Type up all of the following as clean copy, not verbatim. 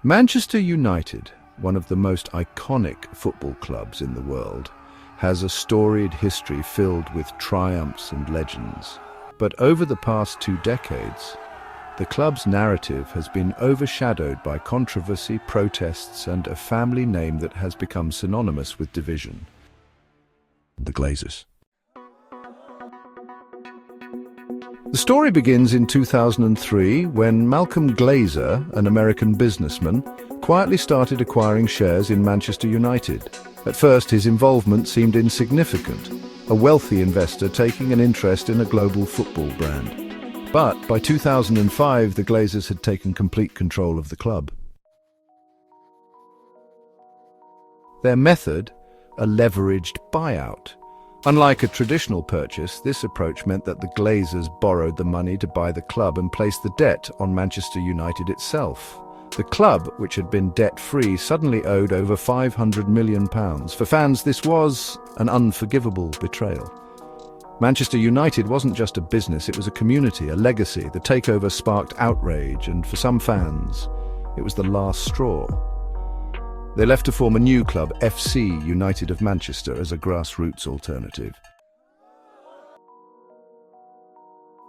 Manchester United, one of the most iconic football clubs in the world, has a storied history filled with triumphs and legends. But over the past 2 decades, the club's narrative has been overshadowed by controversy, protests, and a family name that has become synonymous with division: the Glazers. The story begins in 2003 when Malcolm Glazer, an American businessman, quietly started acquiring shares in Manchester United. At first, his involvement seemed insignificant, a wealthy investor taking an interest in a global football brand. But by 2005, the Glazers had taken complete control of the club. Their method, a leveraged buyout. Unlike a traditional purchase, this approach meant that the Glazers borrowed the money to buy the club and placed the debt on Manchester United itself. The club, which had been debt-free, suddenly owed over £500 million. For fans, this was an unforgivable betrayal. Manchester United wasn't just a business, it was a community, a legacy. The takeover sparked outrage, and for some fans, it was the last straw. They left to form a new club, FC United of Manchester, as a grassroots alternative.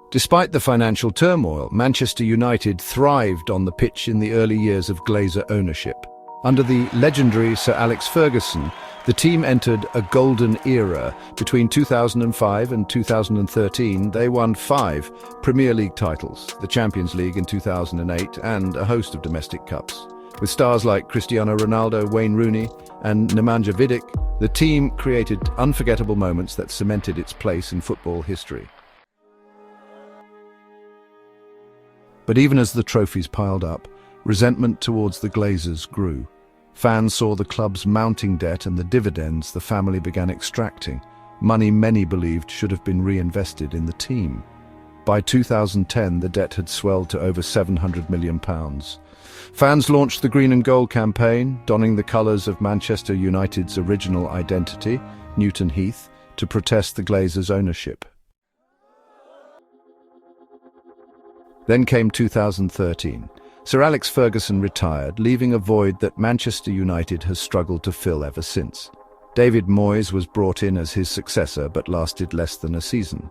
Despite the financial turmoil, Manchester United thrived on the pitch in the early years of Glazer ownership. Under the legendary Sir Alex Ferguson, the team entered a golden era. Between 2005 and 2013, they won 5 Premier League titles, the Champions League in 2008, and a host of domestic cups. With stars like Cristiano Ronaldo, Wayne Rooney, and Nemanja Vidic, the team created unforgettable moments that cemented its place in football history. But even as the trophies piled up, resentment towards the Glazers grew. Fans saw the club's mounting debt and the dividends the family began extracting, money many believed should have been reinvested in the team. By 2010, the debt had swelled to over £700 million. Fans launched the Green and Gold campaign, donning the colours of Manchester United's original identity, Newton Heath, to protest the Glazers' ownership. Then came 2013. Sir Alex Ferguson retired, leaving a void that Manchester United has struggled to fill ever since. David Moyes was brought in as his successor, but lasted less than a season.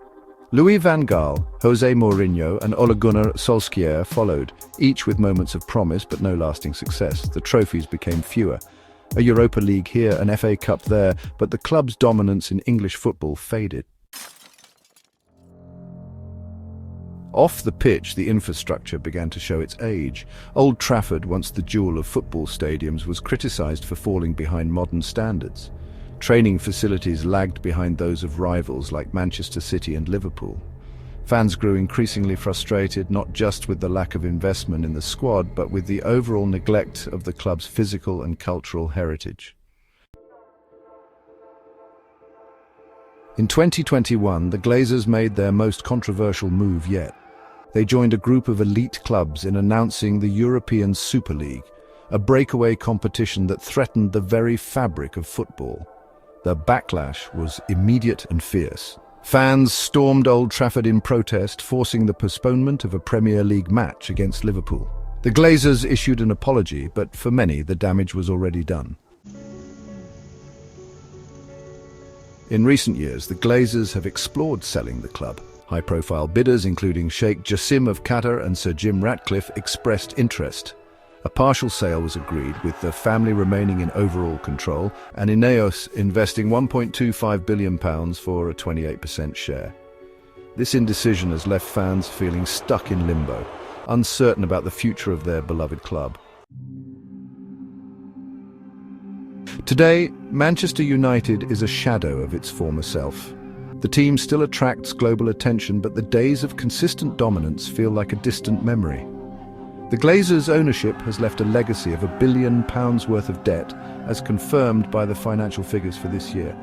Louis van Gaal, Jose Mourinho, and Ole Gunnar Solskjaer followed, each with moments of promise but no lasting success. The trophies became fewer. A Europa League here, an FA Cup there, but the club's dominance in English football faded. Off the pitch, the infrastructure began to show its age. Old Trafford, once the jewel of football stadiums, was criticised for falling behind modern standards. Training facilities lagged behind those of rivals like Manchester City and Liverpool. Fans grew increasingly frustrated, not just with the lack of investment in the squad, but with the overall neglect of the club's physical and cultural heritage. In 2021, the Glazers made their most controversial move yet. They joined a group of elite clubs in announcing the European Super League, a breakaway competition that threatened the very fabric of football. The backlash was immediate and fierce. Fans stormed Old Trafford in protest, forcing the postponement of a Premier League match against Liverpool. The Glazers issued an apology, but for many, the damage was already done. In recent years, the Glazers have explored selling the club. High-profile bidders, including Sheikh Jassim of Qatar and Sir Jim Ratcliffe, expressed interest. A partial sale was agreed, with the family remaining in overall control, and Ineos investing £1.25 billion for a 28% share. This indecision has left fans feeling stuck in limbo, uncertain about the future of their beloved club. Today, Manchester United is a shadow of its former self. The team still attracts global attention, but the days of consistent dominance feel like a distant memory. The Glazers' ownership has left a legacy of £1 billion worth of debt, as confirmed by the financial figures for this year.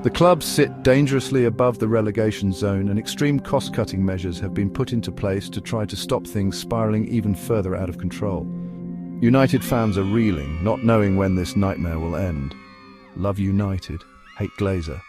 The club sit dangerously above the relegation zone, and extreme cost-cutting measures have been put into place to try to stop things spiralling even further out of control. United fans are reeling, not knowing when this nightmare will end. Love United, hate Glazer.